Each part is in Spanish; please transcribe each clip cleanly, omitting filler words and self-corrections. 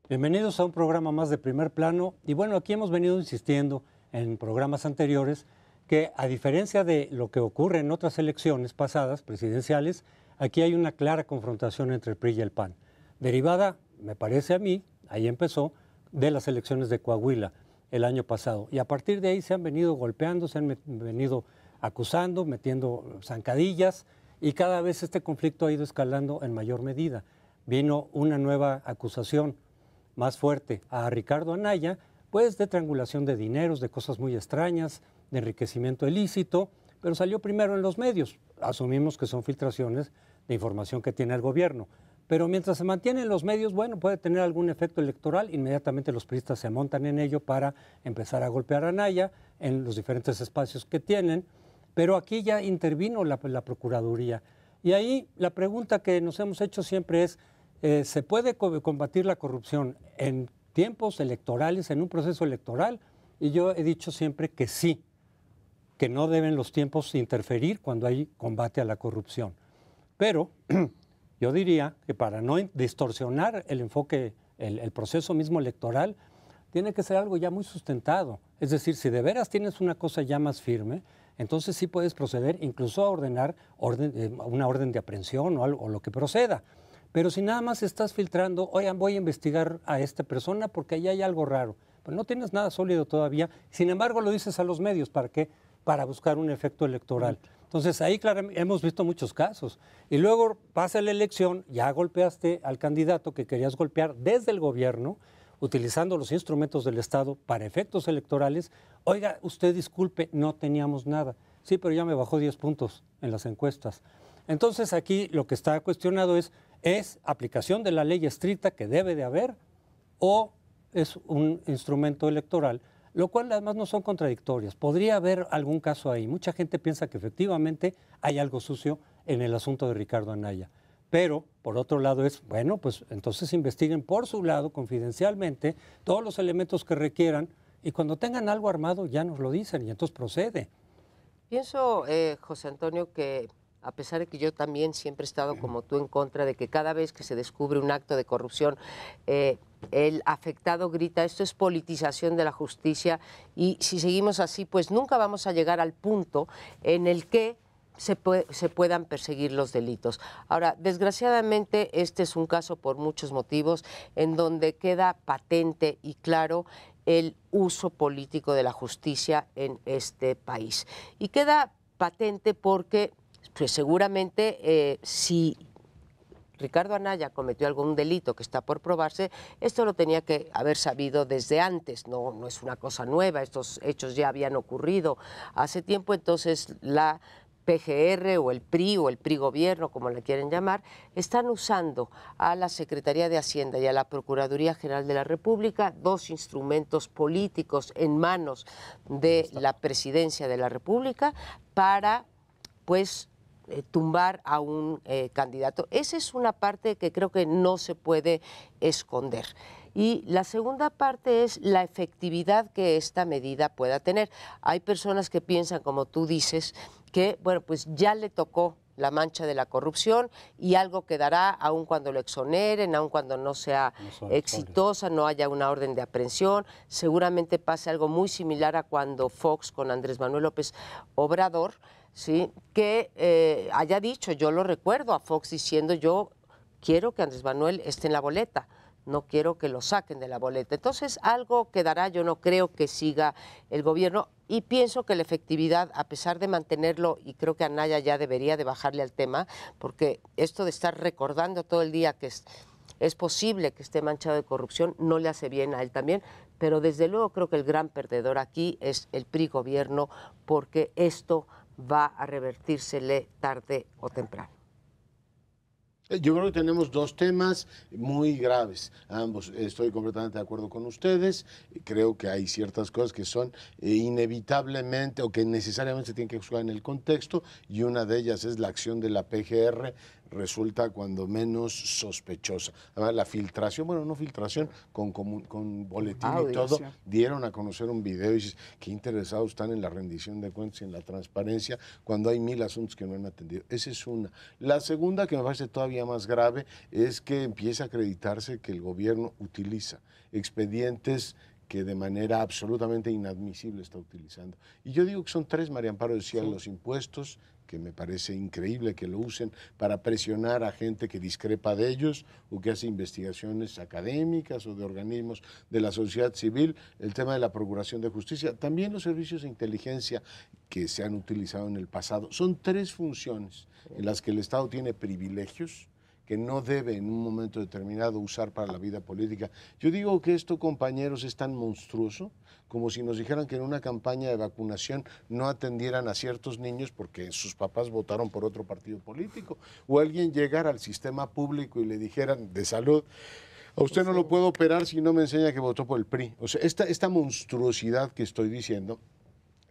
Bienvenidos a un programa más de Primer Plano. Y bueno, aquí hemos venido insistiendo en programas anteriores que, a diferencia de lo que ocurre en otras elecciones pasadas, presidenciales, aquí hay una clara confrontación entre el PRI y el PAN, derivada, me parece a mí, ahí empezó, de las elecciones de Coahuila el año pasado. Y a partir de ahí se han venido golpeando, se han venido acusando, metiendo zancadillas, y cada vez este conflicto ha ido escalando en mayor medida. Vino una nueva acusación más fuerte a Ricardo Anaya, pues de triangulación de dineros, de cosas muy extrañas, de enriquecimiento ilícito, pero salió primero en los medios. Asumimos que son filtraciones de información que tiene el gobierno. Pero mientras se mantiene en los medios, bueno, puede tener algún efecto electoral. Inmediatamente los priistas se montan en ello para empezar a golpear a Anaya en los diferentes espacios que tienen. Pero aquí ya intervino la Procuraduría. Y ahí la pregunta que nos hemos hecho siempre es, ¿se puede combatir la corrupción en tiempos electorales, en un proceso electoral? Y yo he dicho siempre que sí, que no deben los tiempos interferir cuando hay combate a la corrupción. Pero yo diría que para no distorsionar el enfoque, el proceso mismo electoral, tiene que ser algo ya muy sustentado. Es decir, si de veras tienes una cosa ya más firme, entonces sí puedes proceder incluso a ordenar una orden de aprehensión o lo que proceda. Pero si nada más estás filtrando, oigan, voy a investigar a esta persona porque ahí hay algo raro, pues no tienes nada sólido todavía, sin embargo lo dices a los medios, ¿para qué? Para buscar un efecto electoral. Entonces ahí claramente hemos visto muchos casos. Y luego pasa la elección, ya golpeaste al candidato que querías golpear desde el gobierno, utilizando los instrumentos del Estado para efectos electorales. Oiga, usted disculpe, no teníamos nada. Sí, pero ya me bajó 10 puntos en las encuestas. Entonces aquí lo que está cuestionado ¿es aplicación de la ley estricta que debe de haber o es un instrumento electoral? Lo cual además no son contradictorias. Podría haber algún caso ahí. Mucha gente piensa que efectivamente hay algo sucio en el asunto de Ricardo Anaya. Pero, por otro lado, bueno, pues entonces investiguen por su lado, confidencialmente, todos los elementos que requieran y cuando tengan algo armado ya nos lo dicen y entonces procede. Pienso, José Antonio, que a pesar de que yo también siempre he estado como tú en contra de que cada vez que se descubre un acto de corrupción, el afectado grita, esto es politización de la justicia, y si seguimos así, pues nunca vamos a llegar al punto en el que se puedan perseguir los delitos. Ahora, desgraciadamente, este es un caso por muchos motivos en donde queda patente y claro el uso político de la justicia en este país. Y queda patente porque pues, seguramente si Ricardo Anaya cometió algún delito que está por probarse, esto lo tenía que haber sabido desde antes, no es una cosa nueva, estos hechos ya habían ocurrido hace tiempo, entonces la PGR o el PRI gobierno, como le quieren llamar, están usando a la Secretaría de Hacienda y a la Procuraduría General de la República, dos instrumentos políticos en manos de la Presidencia de la República para, pues, tumbar a un candidato. Esa es una parte que creo que no se puede esconder. Y la segunda parte es la efectividad que esta medida pueda tener. Hay personas que piensan, como tú dices, que bueno, pues ya le tocó la mancha de la corrupción y algo quedará aun cuando lo exoneren, aun cuando no sea exitosa, no haya una orden de aprehensión. Seguramente pase algo muy similar a cuando Fox con Andrés Manuel López Obrador, ¿sí? Que haya dicho, yo lo recuerdo a Fox diciendo, yo quiero que Andrés Manuel esté en la boleta, no quiero que lo saquen de la boleta. Entonces algo quedará, yo no creo que siga el gobierno y pienso que la efectividad, a pesar de mantenerlo, y creo que Anaya ya debería de bajarle al tema, porque esto de estar recordando todo el día que es posible que esté manchado de corrupción, no le hace bien a él también, pero desde luego creo que el gran perdedor aquí es el PRI gobierno, porque esto va a revertírsele tarde o temprano. Yo creo que tenemos dos temas muy graves. Ambos, estoy completamente de acuerdo con ustedes. Creo que hay ciertas cosas que son inevitablemente o que necesariamente se tienen que juzgar en el contexto, y una de ellas es la acción de la PGR resulta cuando menos sospechosa. Además, la filtración, bueno, no filtración, con boletín y todo, dieron a conocer un video y dices, qué interesados están en la rendición de cuentas y en la transparencia, cuando hay 1000 asuntos que no han atendido. Esa es una. La segunda, que me parece todavía más grave, es que empieza a acreditarse que el gobierno utiliza expedientes que de manera absolutamente inadmisible está utilizando. Y yo digo que son tres, María Amparo decía, los impuestos, que me parece increíble que lo usen para presionar a gente que discrepa de ellos o que hace investigaciones académicas o de organismos de la sociedad civil, el tema de la procuración de justicia, también los servicios de inteligencia que se han utilizado en el pasado. Son tres funciones en las que el Estado tiene privilegios que no debe en un momento determinado usar para la vida política. Yo digo que esto, compañeros, es tan monstruoso como si nos dijeran que en una campaña de vacunación no atendieran a ciertos niños porque sus papás votaron por otro partido político, o alguien llegara al sistema público y le dijeran de salud, a usted no lo puedo operar si no me enseña que votó por el PRI. O sea, esta monstruosidad que estoy diciendo,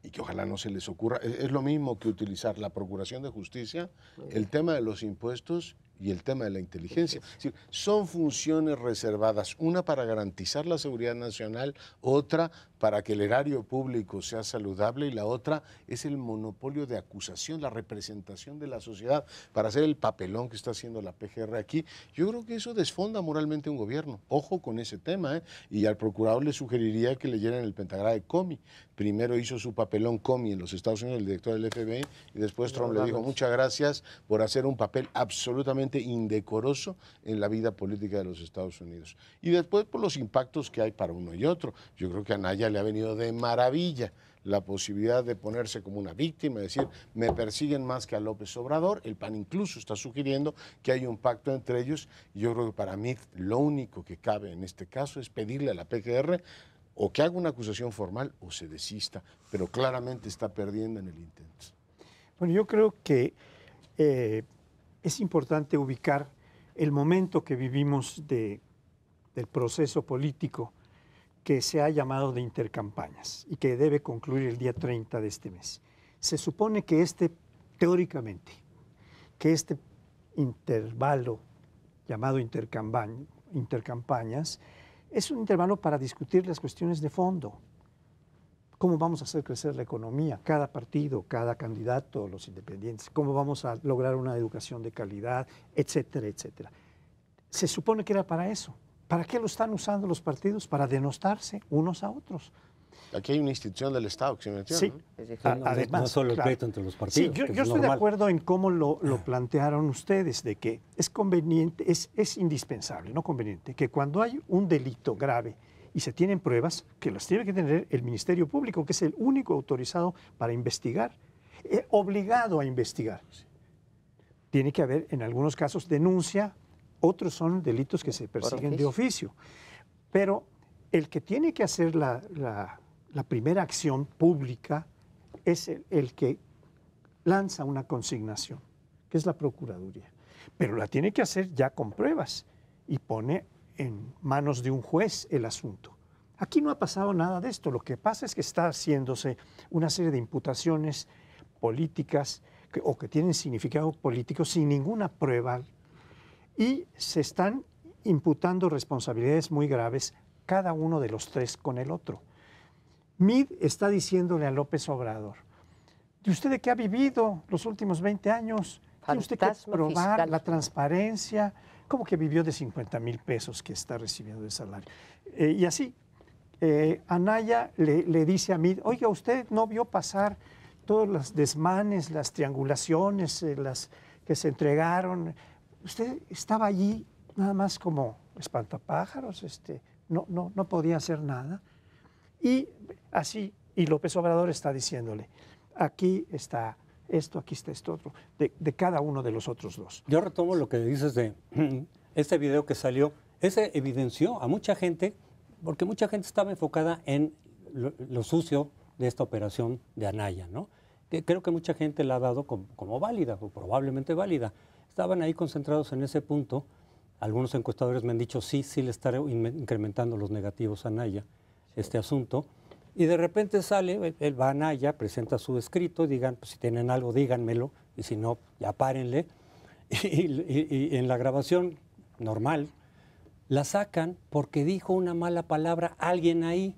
y que ojalá no se les ocurra, es lo mismo que utilizar la procuración de justicia, el tema de los impuestos y el tema de la inteligencia. Es decir, son funciones reservadas, una para garantizar la seguridad nacional, otra para que el erario público sea saludable y la otra es el monopolio de acusación, la representación de la sociedad para hacer el papelón que está haciendo la PGR aquí. Yo creo que eso desfonda moralmente un gobierno. Ojo con ese tema, ¿eh? Y al procurador le sugeriría que leyeran el pentagrama de Comey. Primero hizo su papelón Comey en los Estados Unidos, el director del FBI, y después Trump le dijo muchas gracias por hacer un papel absolutamente indecoroso en la vida política de los Estados Unidos. Y después por los impactos que hay para uno y otro. Yo creo que a Naya le ha venido de maravilla la posibilidad de ponerse como una víctima, decir, me persiguen más que a López Obrador. El PAN incluso está sugiriendo que hay un pacto entre ellos. Y yo creo que para mí lo único que cabe en este caso es pedirle a la PGR o que haga una acusación formal o se desista, pero claramente está perdiendo en el intento. Bueno, yo creo que es importante ubicar el momento que vivimos del proceso político que se ha llamado de intercampañas y que debe concluir el día 30 de este mes. Se supone que teóricamente, que este intervalo llamado intercampañas es un intervalo para discutir las cuestiones de fondo. ¿Cómo vamos a hacer crecer la economía? Cada partido, cada candidato, los independientes. ¿Cómo vamos a lograr una educación de calidad? Etcétera, etcétera. Se supone que era para eso. ¿Para qué lo están usando los partidos? Para denostarse unos a otros. Aquí hay una institución del Estado que se metió, sí, ¿no? Además, no solo el pleito entre los partidos. Sí, yo estoy de acuerdo en cómo lo plantearon ustedes, de que es conveniente, es indispensable, no conveniente, que cuando hay un delito grave y se tienen pruebas, que las tiene que tener el Ministerio Público, que es el único autorizado para investigar, obligado a investigar. Tiene que haber, en algunos casos, denuncia, otros son delitos que se persiguen de oficio. Pero el que tiene que hacer la primera acción pública es el que lanza una consignación, que es la Procuraduría. Pero la tiene que hacer ya con pruebas y pone en manos de un juez el asunto. Aquí no ha pasado nada de esto. Lo que pasa es que está haciéndose una serie de imputaciones políticas o que tienen significado político sin ninguna prueba y se están imputando responsabilidades muy graves cada uno de los tres con el otro. Meade está diciéndole a López Obrador, ¿de usted de qué ha vivido los últimos 20 años? Tiene usted que probar fiscal. La transparencia. ¿Cómo que vivió de 50,000 pesos que está recibiendo de salario? Y así, Anaya le dice a Meade, oiga, usted no vio pasar todos los desmanes, las triangulaciones, las que se entregaron. Usted estaba allí nada más como espantapájaros, no podía hacer nada. Y así, y López Obrador está diciéndole, aquí está esto, aquí está esto otro, de cada uno de los otros dos. Yo retomo lo que dices de este video que salió. Ese evidenció a mucha gente, porque mucha gente estaba enfocada en lo sucio de esta operación de Anaya, ¿no? Que creo que mucha gente la ha dado como válida, o probablemente válida. Estaban ahí concentrados en ese punto. Algunos encuestadores me han dicho, sí le está incrementando los negativos a Anaya, este asunto. Y de repente sale, él va a Anaya, presenta su escrito, digan, pues si tienen algo, díganmelo, y si no, ya párenle. y en la grabación normal la sacan porque dijo una mala palabra alguien ahí.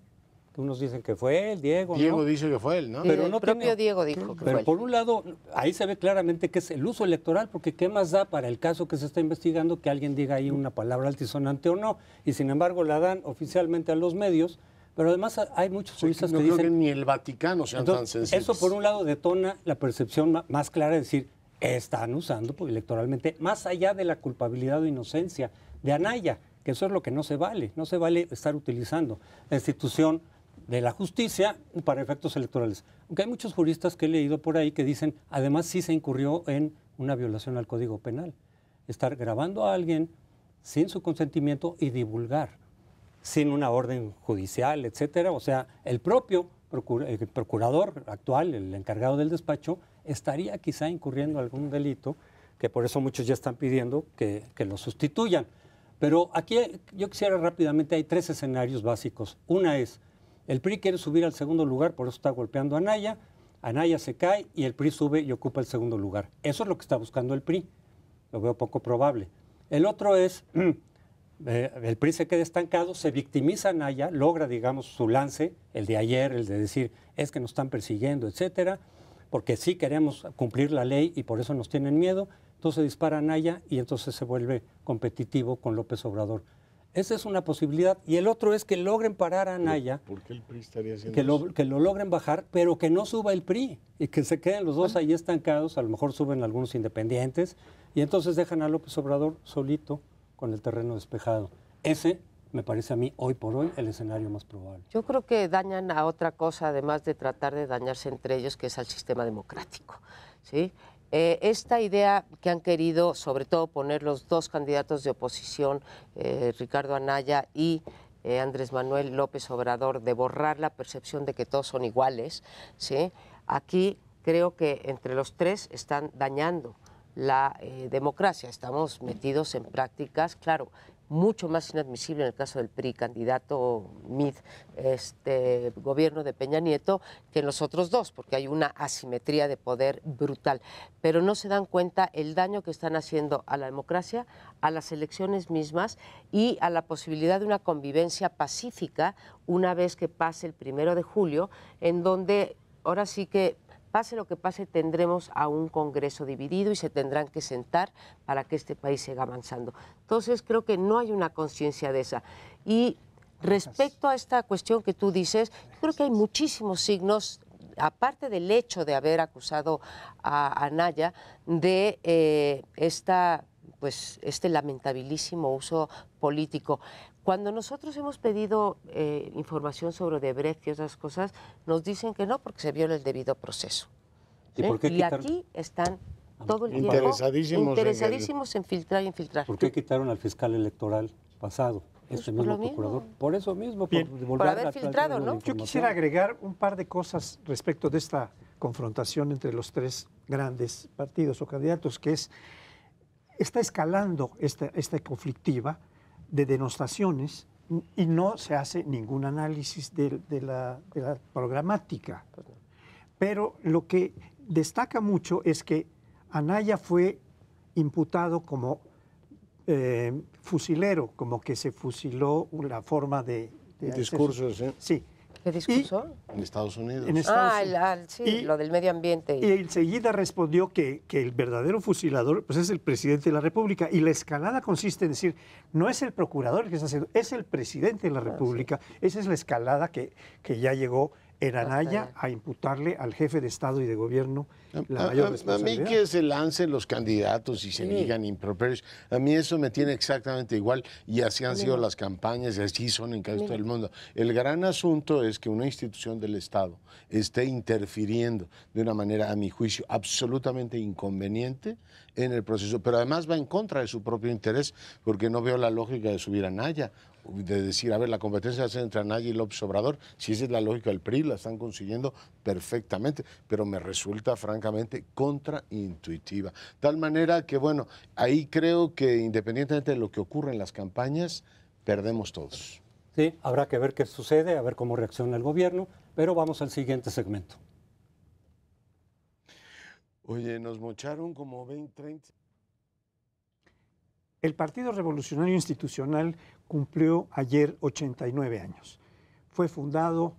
Unos dicen que fue él, Diego. Diego dice que fue él, ¿no? Pero el propio Diego dijo que fue él. Por un lado, ahí se ve claramente que es el uso electoral, porque ¿qué más da para el caso que se está investigando que alguien diga ahí una palabra altisonante o no? Y sin embargo la dan oficialmente a los medios, pero además hay muchos juristas no que creo dicen... que ni el Vaticano sean tan sensibles. Eso por un lado detona la percepción más clara de decir, están usando electoralmente, más allá de la culpabilidad o inocencia de Anaya, que eso es lo que no se vale estar utilizando la institución de la justicia para efectos electorales. Aunque hay muchos juristas que he leído por ahí que dicen, además sí se incurrió en una violación al Código Penal. Estar grabando a alguien sin su consentimiento y divulgar, sin una orden judicial, etcétera. O sea, el propio procurador actual, el encargado del despacho, estaría quizá incurriendo algún delito, que por eso muchos ya están pidiendo que lo sustituyan. Pero aquí yo quisiera rápidamente, hay 3 escenarios básicos. Una es, el PRI quiere subir al segundo lugar, por eso está golpeando a Anaya. Anaya se cae y el PRI sube y ocupa el segundo lugar. Eso es lo que está buscando el PRI. Lo veo poco probable. El otro es, el PRI se queda estancado, se victimiza a Anaya, logra, digamos, su lance, el de ayer, el de decir, es que nos están persiguiendo, etcétera, porque sí queremos cumplir la ley y por eso nos tienen miedo. Entonces dispara a Anaya y entonces se vuelve competitivo con López Obrador. Esa es una posibilidad. Y el otro es que logren parar a Anaya. ¿Por qué el PRI estaría haciendo eso? Que lo logren bajar, pero que no suba el PRI y que se queden los dos ahí estancados. A lo mejor suben algunos independientes y entonces dejan a López Obrador solito con el terreno despejado. Ese me parece a mí, hoy por hoy, el escenario más probable. Yo creo que dañan a otra cosa, además de tratar de dañarse entre ellos, que es al sistema democrático, ¿sí? Esta idea que han querido, sobre todo, poner los 2 candidatos de oposición, Ricardo Anaya y Andrés Manuel López Obrador, de borrar la percepción de que todos son iguales, ¿sí? Aquí creo que entre los 3 están dañando la democracia. Estamos metidos en prácticas, claro, mucho más inadmisible en el caso del PRI, candidato MID, gobierno de Peña Nieto, que en los otros 2, porque hay una asimetría de poder brutal. Pero no se dan cuenta el daño que están haciendo a la democracia, a las elecciones mismas y a la posibilidad de una convivencia pacífica una vez que pase el 1 de julio, en donde ahora sí que pase lo que pase, tendremos a un Congreso dividido y se tendrán que sentar para que este país siga avanzando. Entonces, creo que no hay una conciencia de esa. Y respecto a esta cuestión que tú dices, creo que hay muchísimos signos, aparte del hecho de haber acusado a Anaya de este lamentabilísimo uso político. Cuando nosotros hemos pedido información sobre Odebrecht y otras cosas, nos dicen que no, porque se viola el debido proceso. ¿Y por qué Y aquí están todo el tiempo interesadísimos en filtrar y infiltrar. ¿Por qué quitaron al fiscal electoral pasado, este mismo procurador? Por eso mismo, por haber filtrado, ¿no? Yo quisiera agregar un par de cosas respecto de esta confrontación entre los 3 grandes partidos o candidatos, que está escalando esta conflictiva de denostaciones y no se hace ningún análisis de la programática. Pero lo que destaca mucho es que Anaya fue imputado como fusilero, como que se fusiló la forma de discursos, ¿sí? Sí. ¿Qué discurso? En Estados Unidos. Sí, lo del medio ambiente. Y enseguida respondió que el verdadero fusilador pues es el presidente de la República. Y la escalada consiste en decir, no es el procurador el que está haciendo, es el presidente de la República. Sí. Esa es la escalada que ya llegó en Anaya a imputarle al jefe de Estado y de gobierno la mayor responsabilidad. A mí que se lancen los candidatos y se digan improperios, a mí eso me tiene exactamente igual y así han sido las campañas y así son en casi todo el mundo. El gran asunto es que una institución del Estado esté interfiriendo de una manera, a mi juicio, absolutamente inconveniente en el proceso, pero además va en contra de su propio interés, porque no veo la lógica de subir a Anaya, de decir, a ver, la competencia va a ser entre Anaya y López Obrador. Si esa es la lógica del PRI, la están consiguiendo perfectamente, pero me resulta francamente contraintuitiva. Tal manera que, bueno, ahí creo que independientemente de lo que ocurra en las campañas, perdemos todos. Sí, habrá que ver qué sucede, a ver cómo reacciona el gobierno, pero vamos al siguiente segmento. Oye, nos mocharon como 20, 30... El Partido Revolucionario Institucional cumplió ayer 89 años. Fue fundado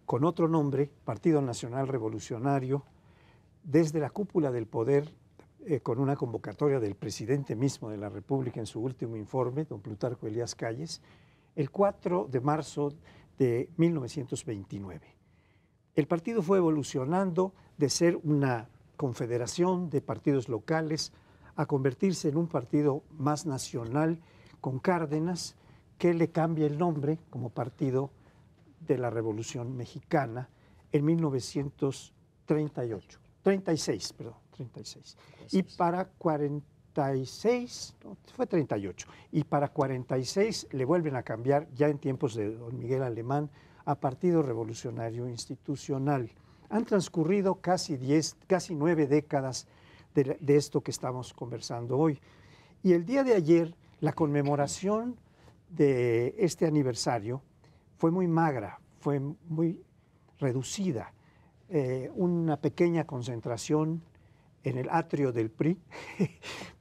con otro nombre, Partido Nacional Revolucionario, desde la cúpula del poder, con una convocatoria del presidente mismo de la República en su último informe, don Plutarco Elías Calles, el 4 de marzo de 1929. El partido fue evolucionando de ser una confederación de partidos locales a convertirse en un partido más nacional, con Cárdenas, que le cambia el nombre como Partido de la Revolución Mexicana en 36. Y para 46, no, fue 38, y para 46 le vuelven a cambiar, ya en tiempos de don Miguel Alemán, a Partido Revolucionario Institucional. Han transcurrido casi 9 décadas de esto que estamos conversando hoy. Y el día de ayer, la conmemoración de este aniversario fue muy magra, fue muy reducida. Una pequeña concentración en el atrio del PRI,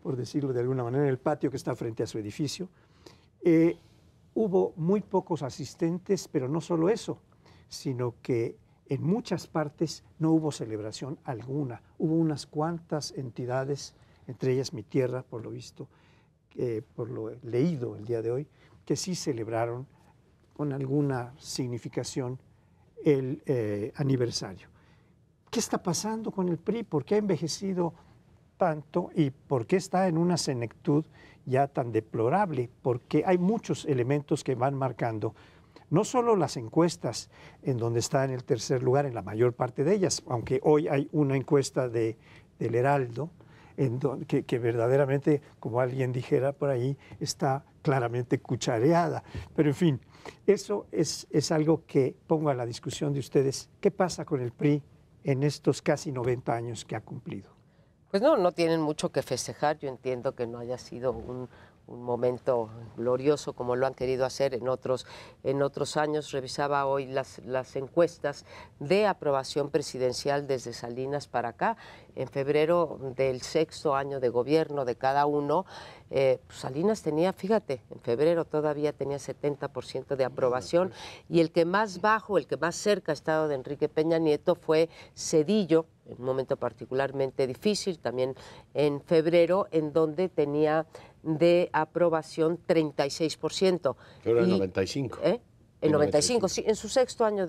por decirlo de alguna manera, en el patio que está frente a su edificio. Hubo muy pocos asistentes, pero no solo eso, sino que en muchas partes no hubo celebración alguna. Hubo unas cuantas entidades, entre ellas Mi Tierra, por lo visto, por lo leído el día de hoy, que sí celebraron con alguna significación el aniversario. ¿Qué está pasando con el PRI? ¿Por qué ha envejecido tanto y por qué está en una senectud ya tan deplorable? Porque hay muchos elementos que van marcando, no solo las encuestas en donde está en el tercer lugar en la mayor parte de ellas, aunque hoy hay una encuesta del Heraldo que verdaderamente, como alguien dijera por ahí, está claramente cuchareada. Pero en fin, eso es algo que pongo a la discusión de ustedes. ¿Qué pasa con el PRI en estos casi 90 años que ha cumplido? Pues no tienen mucho que festejar. Yo entiendo que no haya sido un momento glorioso como lo han querido hacer en otros años. Revisaba hoy las encuestas de aprobación presidencial desde Salinas para acá. En febrero del 6º año de gobierno de cada uno, Salinas tenía, fíjate, en febrero todavía tenía 70% de aprobación, y el que más bajo, el que más cerca ha estado de Enrique Peña Nieto fue Zedillo, en un momento particularmente difícil, también en febrero, en donde tenía de aprobación 36%. Pero en 95. En 95, sí, en su 6º año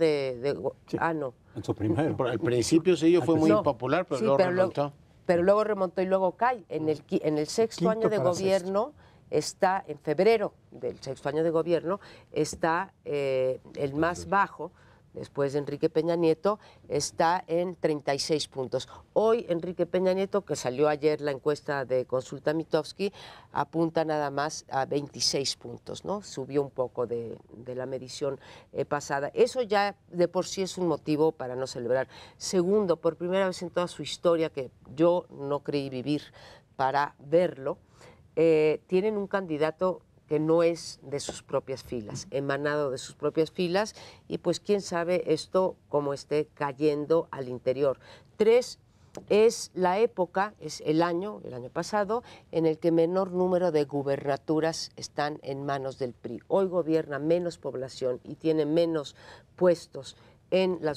sí, no. En su primero. Al principio sí, fue muy impopular, pero sí, luego remontó. Pero luego remontó y luego cae. En el 6º año de gobierno está, en febrero del 6º año de gobierno, está el más bajo, después de Enrique Peña Nieto, está en 36 puntos. Hoy Enrique Peña Nieto, que salió ayer la encuesta de Consulta Mitofsky, apunta nada más a 26 puntos, ¿no? Subió un poco de la medición pasada. Eso ya de por sí es un motivo para no celebrar. Segundo, por primera vez en toda su historia, que yo no creí vivir para verlo, tienen un candidato que no es de sus propias filas, emanado de sus propias filas, y pues quién sabe esto cómo esté cayendo al interior. 3, es la época, es el año pasado, en el que menor número de gubernaturas están en manos del PRI. Hoy gobierna menos población y tiene menos puestos en la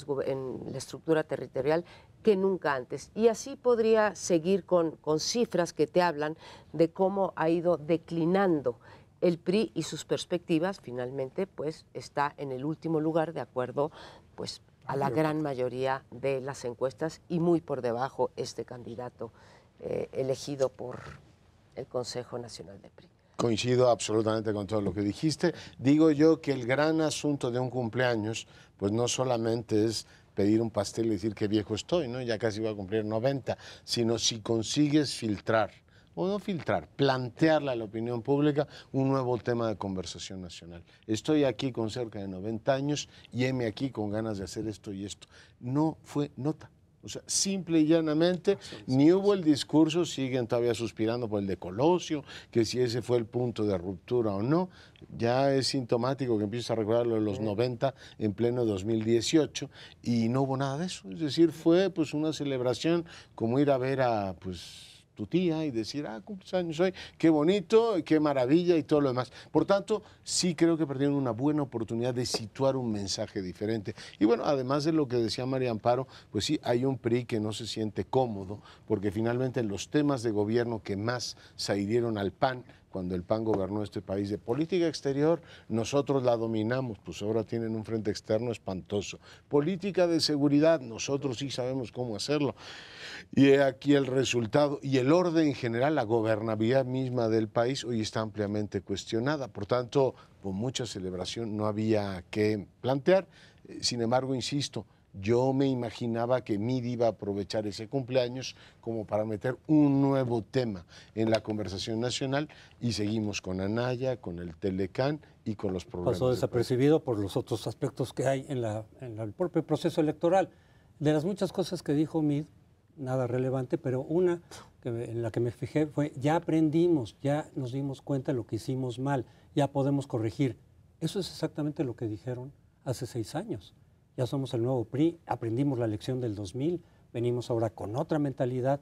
estructura territorial que nunca antes. Y así podría seguir con cifras que te hablan de cómo ha ido declinando el PRI y sus perspectivas. Finalmente, pues, está en el último lugar de acuerdo, pues, a la gran mayoría de las encuestas, y muy por debajo este candidato elegido por el Consejo Nacional del PRI. Coincido absolutamente con todo lo que dijiste. Digo yo que el gran asunto de un cumpleaños, pues no solamente es pedir un pastel y decir qué viejo estoy, ¿no? Ya casi voy a cumplir 90, sino si consigues filtrar, o no filtrar, plantearle a la opinión pública un nuevo tema de conversación nacional. Estoy aquí con cerca de 90 años y heme aquí con ganas de hacer esto y esto. No fue nota. O sea, simple y llanamente, ni hubo el discurso, siguen todavía suspirando por el de Colosio, que si ese fue el punto de ruptura o no. Ya es sintomático que empieces a recordar lo de los 90 en pleno 2018, y no hubo nada de eso. Es decir, fue pues una celebración como ir a ver a, pues, tu tía y decir, cumples años hoy, qué bonito, qué maravilla y todo lo demás. Por tanto, sí creo que perdieron una buena oportunidad de situar un mensaje diferente. Y bueno, además de lo que decía María Amparo, pues sí, hay un PRI que no se siente cómodo, porque finalmente los temas de gobierno que más se adhirieron al PAN, cuando el PAN gobernó este país, de política exterior, nosotros la dominamos, pues ahora tienen un frente externo espantoso. Política de seguridad, nosotros sí sabemos cómo hacerlo. Y he aquí el resultado. Y el orden en general, la gobernabilidad misma del país, hoy está ampliamente cuestionada. Por tanto, con mucha celebración no había que plantear. Sin embargo, insisto, yo me imaginaba que Mid iba a aprovechar ese cumpleaños como para meter un nuevo tema en la conversación nacional y seguimos con Anaya, con el Telecán y con los problemas. Pasó desapercibido por los otros aspectos que hay en el propio proceso electoral. De las muchas cosas que dijo Mid, nada relevante, pero una en la que me fijé fue, ya aprendimos, ya nos dimos cuenta de lo que hicimos mal, ya podemos corregir. Eso es exactamente lo que dijeron hace 6 años. Ya somos el nuevo PRI, aprendimos la lección del 2000, venimos ahora con otra mentalidad.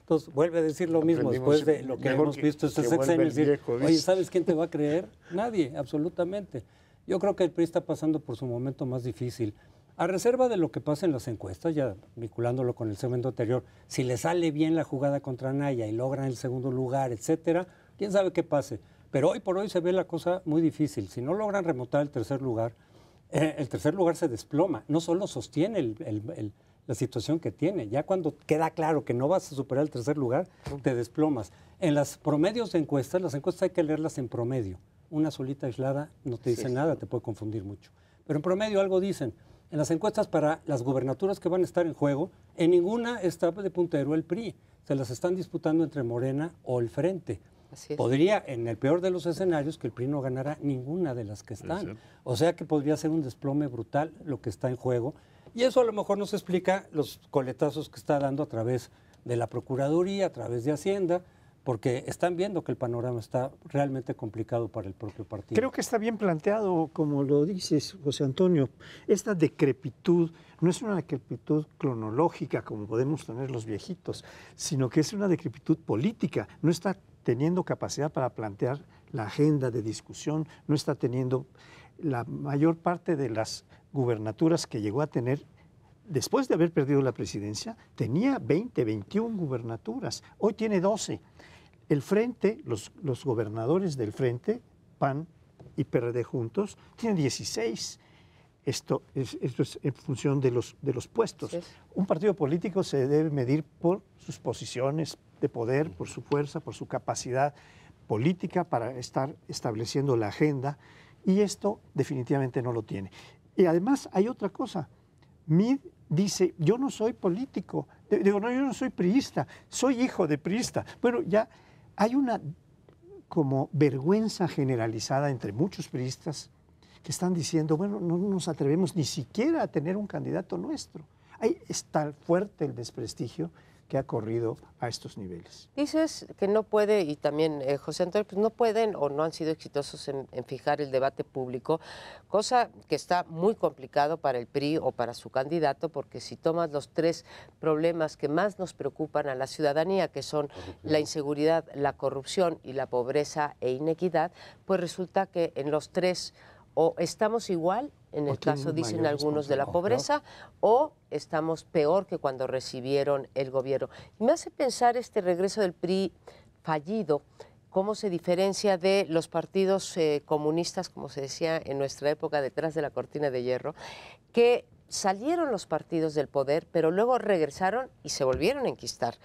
Entonces, vuelve a decir lo mismo después de lo que hemos visto estos sexenios. Oye, ¿sabes quién te va a creer? Nadie, absolutamente. Yo creo que el PRI está pasando por su momento más difícil. A reserva de lo que pasa en las encuestas, ya vinculándolo con el segmento anterior, si le sale bien la jugada contra Anaya y logran el segundo lugar, etcétera, quién sabe qué pase. Pero hoy por hoy se ve la cosa muy difícil. Si no logran remontar el tercer lugar se desploma. No solo sostiene la situación que tiene, ya cuando queda claro que no vas a superar el tercer lugar, te desplomas. En los promedios de encuestas, las encuestas hay que leerlas en promedio. Una solita aislada no te dice nada, te puede confundir mucho. Pero en promedio algo dicen. En las encuestas para las gubernaturas que van a estar en juego, en ninguna está de puntero el PRI. Se las están disputando entre Morena o el Frente. Podría, en el peor de los escenarios, que el PRI no ganara ninguna de las que están. O sea que podría ser un desplome brutal lo que está en juego. Y eso a lo mejor nos explica los coletazos que está dando a través de la Procuraduría, a través de Hacienda, porque están viendo que el panorama está realmente complicado para el propio partido. Creo que está bien planteado, como lo dices, José Antonio. Esta decrepitud no es una decrepitud cronológica como podemos tener los viejitos, sino que es una decrepitud política. No está teniendo capacidad para plantear la agenda de discusión, no está teniendo la mayor parte de las gubernaturas que llegó a tener. Después de haber perdido la presidencia, tenía 20, 21 gubernaturas. Hoy tiene 12. El Frente, los gobernadores del Frente, PAN y PRD juntos, tienen 16. Esto es en función de los puestos. Sí. Un partido político se debe medir por sus posiciones de poder, por su fuerza, por su capacidad política para estar estableciendo la agenda, y esto definitivamente no lo tiene. Y además hay otra cosa. Mid dice, yo no soy político, digo, no, yo no soy priista, soy hijo de priista. Bueno, ya hay una como vergüenza generalizada entre muchos priistas que están diciendo, bueno, no nos atrevemos ni siquiera a tener un candidato nuestro. Ahí está fuerte el desprestigio que ha corrido a estos niveles. Dices que no puede, y también José Antonio, pues no pueden o no han sido exitosos en fijar el debate público, cosa que está muy complicado para el PRI o para su candidato, porque si tomas los 3 problemas que más nos preocupan a la ciudadanía, que son la inseguridad, la corrupción y la pobreza e inequidad, pues resulta que en los 3 o estamos igual, en el caso, dicen algunos, de la pobreza, o estamos peor que cuando recibieron el gobierno. Y me hace pensar este regreso del PRI fallido, cómo se diferencia de los partidos comunistas, como se decía en nuestra época, detrás de la cortina de hierro, que salieron los partidos del poder, pero luego regresaron y se volvieron a enquistar.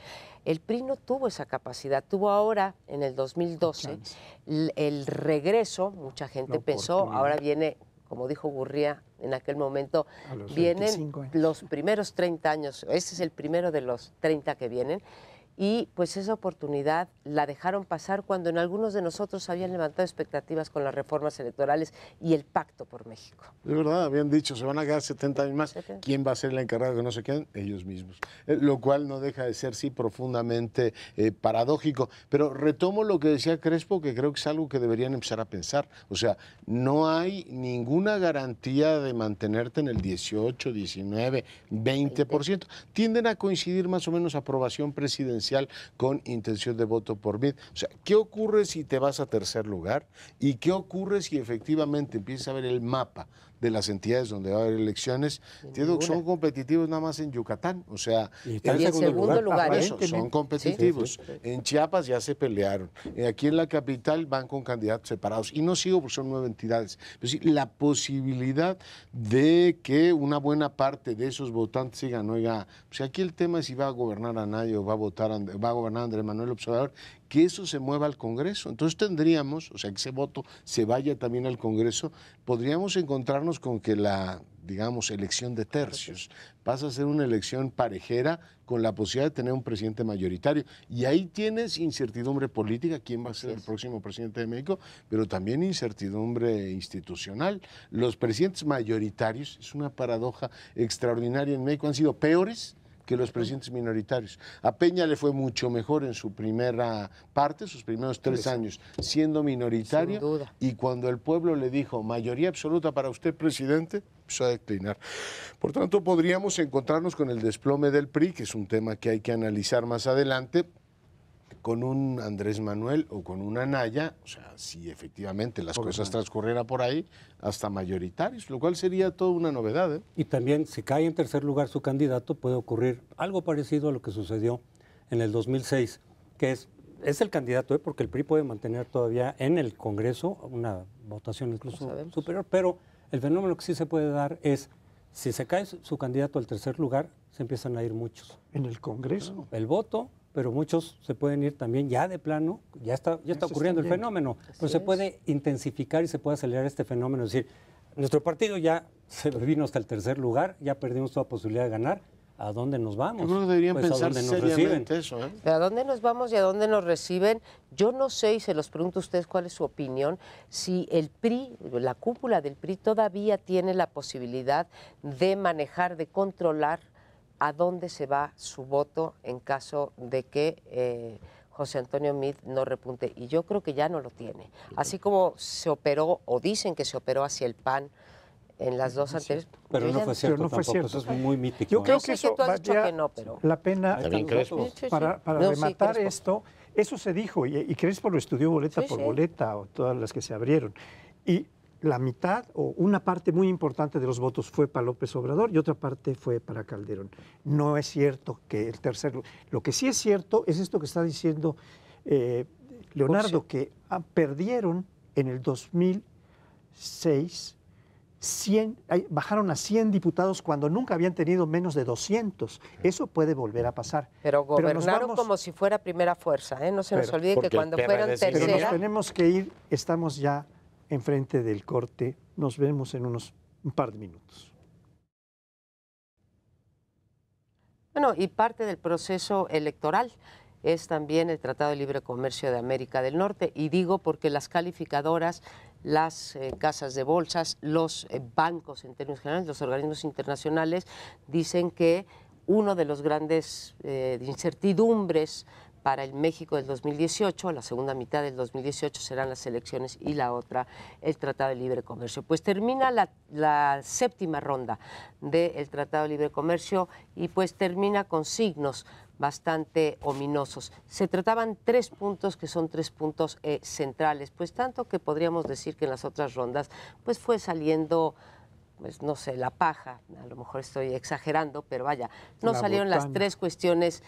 El PRI no tuvo esa capacidad, tuvo ahora, en el 2012, el regreso, mucha gente pensó, ahora viene, como dijo Gurría en aquel momento, vienen los primeros 30 años, este es el primero de los 30 que vienen, y pues esa oportunidad la dejaron pasar cuando en algunos de nosotros habían levantado expectativas con las reformas electorales y el pacto por México. De verdad, habían dicho, se van a quedar 70 años más. ¿Quién va a ser el encargado de que no se queden? Ellos mismos. Lo cual no deja de ser, sí, profundamente paradójico. Pero retomo lo que decía Crespo, que creo que es algo que deberían empezar a pensar. O sea, no hay ninguna garantía de mantenerte en el 18, 19, 20%. Tienden a coincidir más o menos aprobación presidencial presidencial con intención de voto por MIT. O sea, ¿qué ocurre si te vas a tercer lugar? ¿Y qué ocurre si efectivamente empiezas a ver el mapa de las entidades donde va a haber elecciones? Entiendo que son competitivos nada más en Yucatán, o sea, y en segundo lugar, eso, son competitivos. Sí. En Chiapas ya se pelearon, aquí en la capital van con candidatos separados, y no sigo porque son 9 entidades, pero sí, la posibilidad de que una buena parte de esos votantes digan, oiga, pues aquí el tema es si va a gobernar Anaya o va a gobernar Andrés Manuel López Obrador, que eso se mueva al Congreso. Entonces tendríamos, o sea, que ese voto se vaya también al Congreso, podríamos encontrarnos con que la, digamos, elección de tercios pasa a ser una elección parejera con la posibilidad de tener un presidente mayoritario. Y ahí tienes incertidumbre política, quién va a ser el próximo presidente de México, pero también incertidumbre institucional. Los presidentes mayoritarios, es una paradoja extraordinaria en México, han sido peores que los presidentes minoritarios. A Peña le fue mucho mejor en su primera parte, sus primeros 3 años, siendo minoritario, sin duda. Y cuando el pueblo le dijo mayoría absoluta para usted, presidente, empezó a declinar. Por tanto, podríamos encontrarnos con el desplome del PRI, que es un tema que hay que analizar más adelante, con un Andrés Manuel o con una Anaya, o sea, si efectivamente las cosas transcurrieran por ahí, hasta mayoritarios, lo cual sería toda una novedad, ¿eh? Y también, si cae en tercer lugar su candidato, puede ocurrir algo parecido a lo que sucedió en el 2006, que es el candidato, porque el PRI puede mantener todavía en el Congreso una votación incluso superior, pero el fenómeno que sí se puede dar es, si se cae su candidato al tercer lugar, se empiezan a ir muchos. ¿En el Congreso? El voto, pero muchos se pueden ir también ya de plano, ya está ocurriendo el fenómeno, pero se puede intensificar y se puede acelerar este fenómeno. Es decir, nuestro partido ya se vino hasta el tercer lugar, ya perdimos toda posibilidad de ganar. ¿A dónde nos vamos? Yo creo que deberían pues pensar seriamente eso, ¿eh? ¿A dónde nos vamos y a dónde nos reciben? Yo no sé, y se los pregunto a ustedes cuál es su opinión, si el PRI, la cúpula del PRI todavía tiene la posibilidad de manejar, de controlar a dónde se va su voto en caso de que José Antonio Meade no repunte. Y yo creo que ya no lo tiene. Así como se operó, o dicen que se operó hacia el PAN en las dos anteriores. Pero no fue cierto tampoco, eso es muy mítico. Yo creo que que eso tú has dicho valdría que no, pero la pena para No, rematar sí, Crespo. esto. Eso se dijo, y Crespo lo estudió boleta por boleta, o todas las que se abrieron. Y la mitad o una parte muy importante de los votos fue para López Obrador y otra parte fue para Calderón. No es cierto que el tercer... Lo que sí es cierto es esto que está diciendo Leonardo, que perdieron en el 2006 bajaron a 100 diputados cuando nunca habían tenido menos de 200. Eso puede volver a pasar. Pero gobernaron como si fuera primera fuerza, ¿eh? No se nos olvide que cuando fueron Pero nos tercera... tenemos que ir, estamos ya enfrente del corte. Nos vemos en un par de minutos. Bueno, y parte del proceso electoral es también el Tratado de Libre Comercio de América del Norte. Y digo porque las calificadoras, las casas de bolsas, los bancos en términos generales, los organismos internacionales, dicen que uno de los grandes incertidumbres para el México del 2018, la segunda mitad del 2018 serán las elecciones y la otra el Tratado de Libre Comercio. Pues termina la séptima ronda del Tratado de Libre Comercio y pues termina con signos bastante ominosos. Se trataban 3 puntos que son 3 puntos centrales, pues tanto que podríamos decir que en las otras rondas pues fue saliendo, pues no sé, la paja, a lo mejor estoy exagerando, pero vaya, no salieron las 3 cuestiones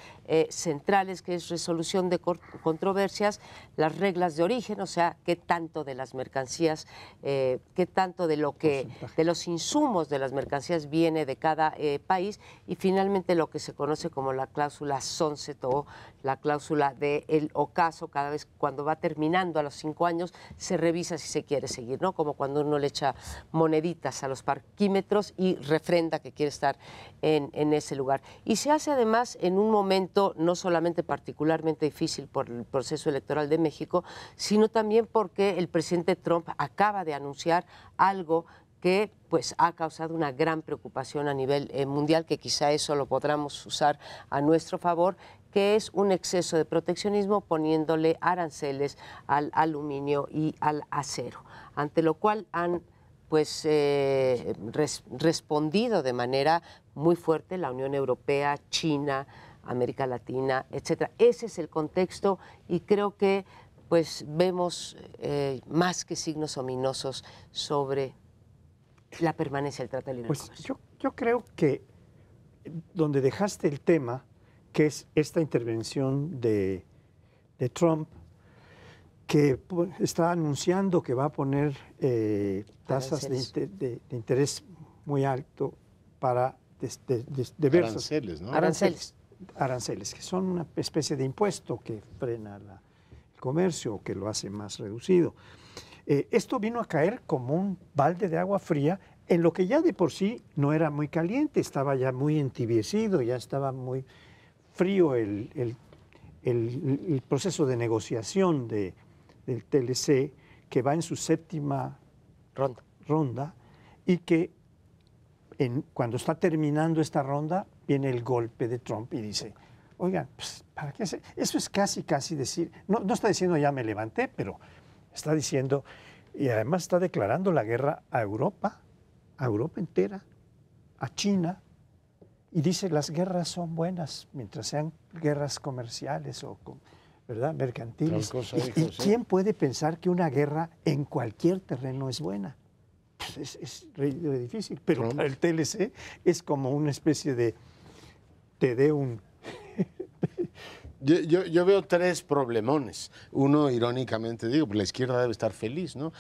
centrales, que es resolución de controversias, las reglas de origen, o sea, qué tanto de las mercancías, qué tanto de los insumos de las mercancías viene de cada país, y finalmente lo que se conoce como la cláusula sunset o la cláusula del ocaso. Cada vez cuando va terminando a los 5 años se revisa si se quiere seguir, ¿no? Como cuando uno le echa moneditas a los parquímetros y refrenda que quiere estar en ese lugar. Y se hace además en un momento no solamente particularmente difícil por el proceso electoral de México, sino también porque el presidente Trump acaba de anunciar algo que pues ha causado una gran preocupación a nivel mundial, que quizá eso lo podamos usar a nuestro favor, que es un exceso de proteccionismo poniéndole aranceles al aluminio y al acero, ante lo cual han pues respondido de manera muy fuerte la Unión Europea, China, América Latina, etcétera. Ese es el contexto y creo que pues vemos más que signos ominosos sobre la permanencia del Tratado de Libre Comercio. Pues yo creo que donde dejaste el tema, que es esta intervención de Trump, que está anunciando que va a poner tasas de interés muy alto para diversas aranceles, ¿no? Aranceles, que son una especie de impuesto que frena el comercio o que lo hace más reducido. Esto vino a caer como un balde de agua fría en lo que ya de por sí no era muy caliente, estaba ya muy entibiecido, ya estaba muy frío el proceso de negociación del TLC, que va en su séptima ronda y que cuando está terminando esta ronda viene el golpe de Trump y dice, oigan, pues, ¿para qué hacer? Eso es casi decir, no está diciendo ya me levanté, pero está diciendo, y además está declarando la guerra a Europa entera, a China, y dice las guerras son buenas mientras sean guerras comerciales o ¿verdad? Mercantiles. ¿Y quién puede pensar que una guerra en cualquier terreno es buena? Pues es difícil, pero para el TLC es como una especie de te dé un... Yo veo tres problemones. Uno, irónicamente digo, pues la izquierda debe estar feliz, ¿no?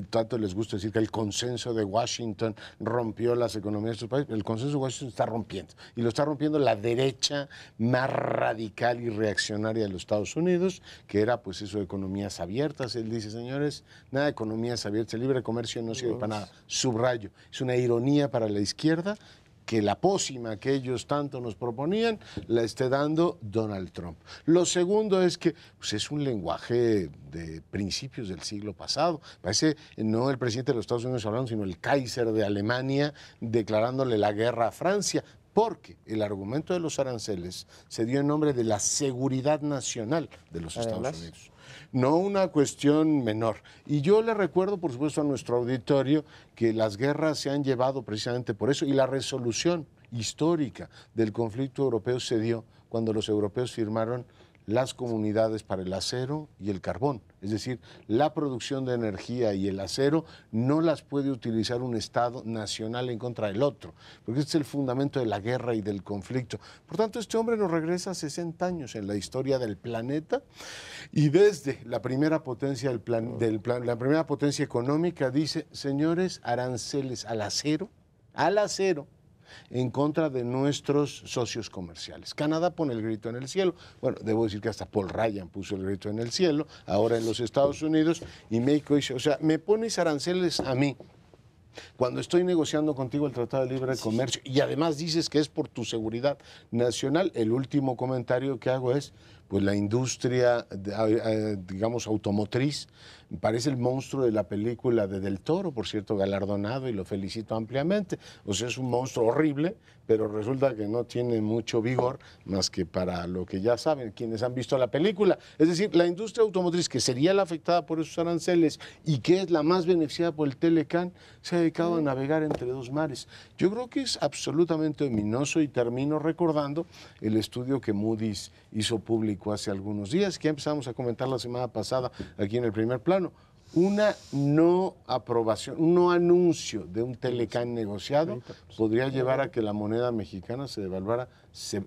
Tanto les gusta decir que el consenso de Washington rompió las economías de estos países. El consenso de Washington está rompiendo. Y lo está rompiendo la derecha más radical y reaccionaria de los Estados Unidos, que era pues eso de economías abiertas. Él dice, señores, nada de economías abiertas, el libre comercio no sirve para nada. Subrayo, es una ironía para la izquierda que la pócima que ellos tanto nos proponían la esté dando Donald Trump. Lo segundo es que pues, es un lenguaje de principios del siglo pasado. Parece no el presidente de los Estados Unidos hablando, sino el Kaiser de Alemania declarándole la guerra a Francia, porque el argumento de los aranceles se dio en nombre de la seguridad nacional de los Estados Unidos. No una cuestión menor. Y yo le recuerdo, por supuesto, a nuestro auditorio que las guerras se han llevado precisamente por eso y la resolución histórica del conflicto europeo se dio cuando los europeos firmaron las comunidades para el acero y el carbón. Es decir, la producción de energía y el acero no las puede utilizar un Estado nacional en contra del otro, porque este es el fundamento de la guerra y del conflicto. Por tanto, este hombre nos regresa 60 años en la historia del planeta y desde la primera potencia la primera potencia económica dice, señores, aranceles al acero, en contra de nuestros socios comerciales. Canadá pone el grito en el cielo. Bueno, debo decir que hasta Paul Ryan puso el grito en el cielo, ahora en los Estados Unidos, y México dice, o sea, me pones aranceles a mí cuando estoy negociando contigo el Tratado de Libre Comercio y además dices que es por tu seguridad nacional. El último comentario que hago es, pues la industria, digamos, automotriz, parece el monstruo de la película de Del Toro, por cierto, galardonado, y lo felicito ampliamente. O sea, es un monstruo horrible, pero resulta que no tiene mucho vigor, más que para lo que ya saben quienes han visto la película. Es decir, la industria automotriz, que sería la afectada por esos aranceles y que es la más beneficiada por el Telecán, se ha dedicado a navegar entre dos mares. Yo creo que es absolutamente ominoso y termino recordando el estudio que Moody's hizo público hace algunos días, que empezamos a comentar la semana pasada aquí en el primer plano. Una no aprobación, un no anuncio de un Telecán negociado podría llevar a que la moneda mexicana se devaluara.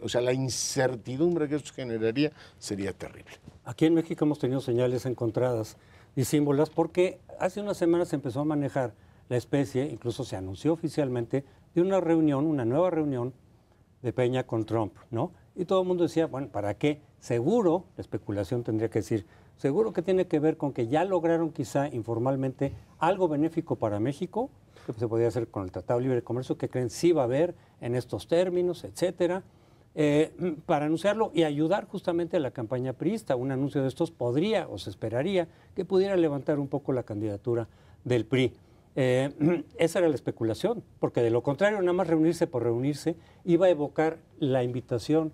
O sea, la incertidumbre que esto generaría sería terrible. Aquí en México hemos tenido señales encontradas, disímbolas, porque hace unas semanas se empezó a manejar la especie, incluso se anunció oficialmente, de una reunión, una nueva reunión de Peña con Trump, ¿no? Y todo el mundo decía, bueno, ¿para qué? Seguro, la especulación tendría que decir, seguro que tiene que ver con que ya lograron quizá informalmente algo benéfico para México, que se podía hacer con el Tratado de Libre Comercio, que creen sí va a haber en estos términos, etcétera, para anunciarlo y ayudar justamente a la campaña priista. Un anuncio de estos podría o se esperaría que pudiera levantar un poco la candidatura del PRI. Esa era la especulación, porque de lo contrario, nada más reunirse por reunirse, iba a evocar la invitación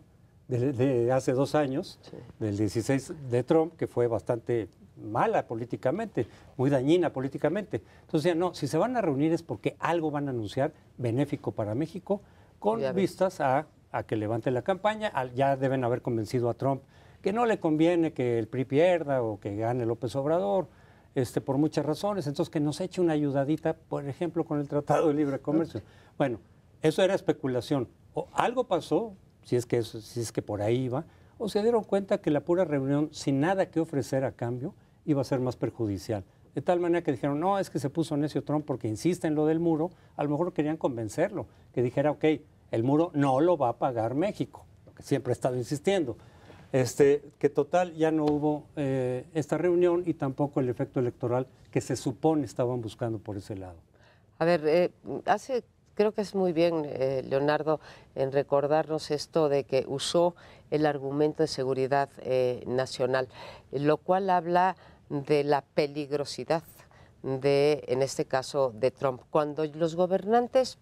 de hace 2 años, sí, del 16 de Trump, que fue bastante mala políticamente, muy dañina políticamente. Entonces, no, si se van a reunir es porque algo van a anunciar benéfico para México, con vistas a a que levante la campaña. Ya deben haber convencido a Trump que no le conviene que el PRI pierda o que gane López Obrador, por muchas razones. Entonces, que nos eche una ayudadita, por ejemplo, con el Tratado de Libre Comercio. Bueno, eso era especulación. O algo pasó, si es que por ahí iba, o se dieron cuenta que la pura reunión, sin nada que ofrecer a cambio, iba a ser más perjudicial. De tal manera que dijeron, no, es que se puso necio Trump porque insiste en lo del muro. A lo mejor querían convencerlo, que dijera, ok, el muro no lo va a pagar México, lo que siempre ha estado insistiendo. Que total ya no hubo esta reunión y tampoco el efecto electoral que se supone estaban buscando por ese lado. A ver, creo que es muy bien, Leonardo, en recordarnos esto de que usó el argumento de seguridad nacional, lo cual habla de la peligrosidad en este caso, de Trump. Cuando los gobernantes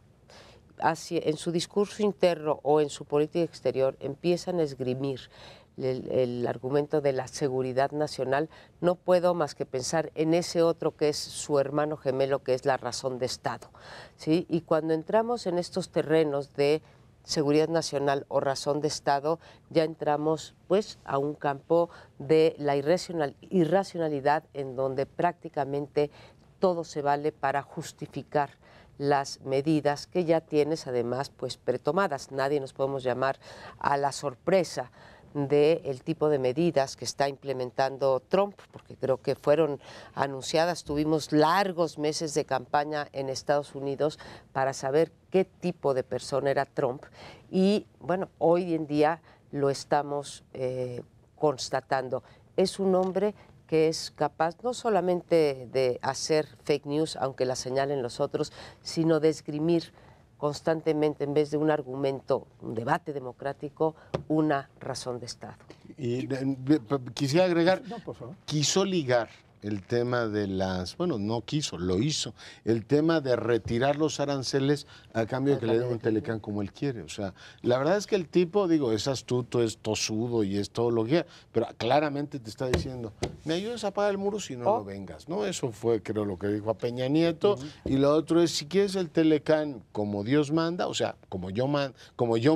en su discurso interno o en su política exterior empiezan a esgrimir el argumento de la seguridad nacional, no puedo más que pensar en ese otro que es su hermano gemelo, que es la razón de Estado, ¿sí? Y cuando entramos en estos terrenos de seguridad nacional o razón de Estado, ya entramos pues a un campo de la irracionalidad en donde prácticamente todo se vale para justificar las medidas que ya tienes además pues pretomadas. Nadie nos podemos llamar a la sorpresa del tipo de medidas que está implementando Trump, porque creo que fueron anunciadas. Tuvimos largos meses de campaña en Estados Unidos para saber qué tipo de persona era Trump y bueno, hoy en día lo estamos constatando. Es un hombre que es capaz no solamente de hacer fake news, aunque la señalen los otros, sino de esgrimir constantemente, en vez de un argumento, un debate democrático, una razón de Estado. Y quisiera agregar, No, por favor. quiso ligar el tema de no quiso, lo hizo, el tema de retirar los aranceles a cambio de que le den un Telecán como él quiere. O sea, la verdad es que el tipo, es astuto, es tosudo y es todo lo que quiera, pero claramente te está diciendo, me ayudas a pagar el muro si no vengas, ¿no? Eso fue, creo, lo que dijo a Peña Nieto. Y lo otro es, si quieres el Telecán como Dios manda, o sea, como yo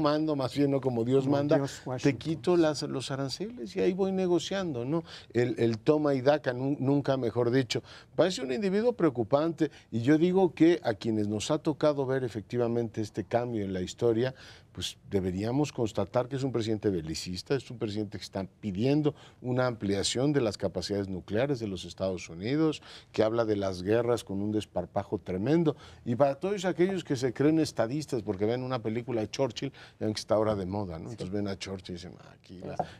mando, más bien, no como Dios manda, te quito los aranceles y ahí voy negociando, ¿no? El toma y daca, nunca mejor dicho. Parece un individuo preocupante y yo digo que a quienes nos ha tocado ver efectivamente este cambio en la historia, pues deberíamos constatar que es un presidente belicista, es un presidente que está pidiendo una ampliación de las capacidades nucleares de los Estados Unidos, que habla de las guerras con un desparpajo tremendo. Y para todos aquellos que se creen estadistas porque ven una película de Churchill, ven que está ahora de moda, ¿no? Entonces ven a Churchill y dicen,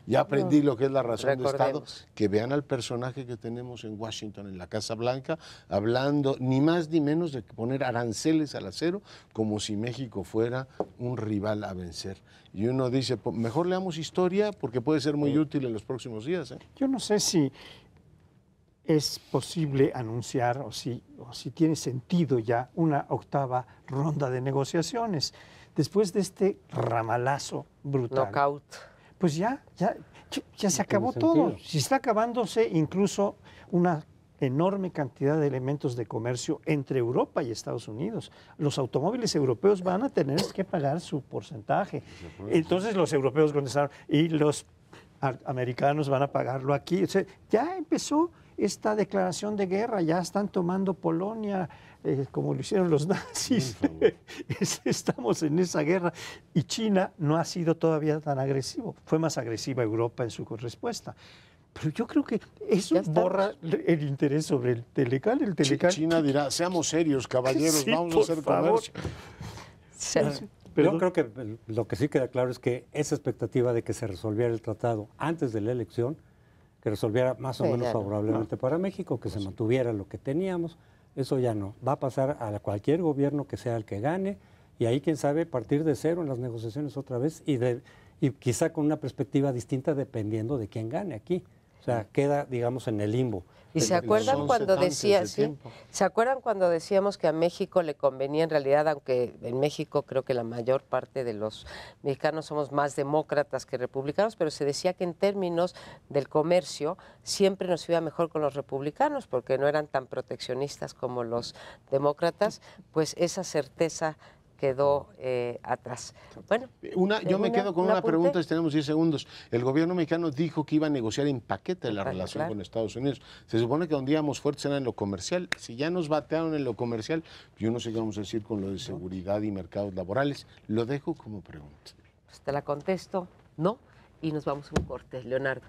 ya aprendí lo que es la razón de Estado, que vean al personaje que tenemos en Washington, en la Casa Blanca, hablando ni más ni menos de poner aranceles al acero, como si México fuera un rival a vencer. Y uno dice, mejor leamos historia porque puede ser muy útil en los próximos días. Yo no sé si es posible anunciar o si tiene sentido ya una octava ronda de negociaciones. Después de este ramalazo brutal. Knockout. Pues ya se acabó todo. Si está acabándose incluso una enorme cantidad de elementos de comercio entre Europa y Estados Unidos. Los automóviles europeos van a tener que pagar su porcentaje. Entonces los europeos contestaron y los americanos van a pagarlo aquí. O sea, ya empezó esta declaración de guerra, ya están tomando Polonia, como lo hicieron los nazis. Estamos en esa guerra y China no ha sido todavía tan agresivo. Fue más agresiva Europa en su respuesta. Pero yo creo que eso borra el interés sobre el Telecán. China dirá, seamos serios, caballeros, sí, vamos a hacer comercio. Yo creo que lo que sí queda claro es que esa expectativa de que se resolviera el tratado antes de la elección, que resolviera más o menos favorablemente para México, que se mantuviera lo que teníamos, eso ya no. Va a pasar a cualquier gobierno que sea el que gane, y ahí, quién sabe, partir de cero en las negociaciones otra vez, y quizá con una perspectiva distinta dependiendo de quién gane aquí. O sea, queda, digamos, en el limbo. ¿Y se acuerdan cuando cuando decíamos que a México le convenía en realidad, aunque en México creo que la mayor parte de los mexicanos somos más demócratas que republicanos, pero se decía que en términos del comercio siempre nos iba mejor con los republicanos porque no eran tan proteccionistas como los demócratas? Pues esa certeza quedó atrás. Bueno, yo me quedo con una pregunta, tenemos 10 segundos. El gobierno mexicano dijo que iba a negociar en paquete la relación con Estados Unidos. Se supone que donde íbamos fuertes era en lo comercial. Si ya nos batearon en lo comercial, yo no sé qué vamos a decir con lo de seguridad y mercados laborales. Lo dejo como pregunta. Pues te la contesto, no, y nos vamos a un corte. Leonardo.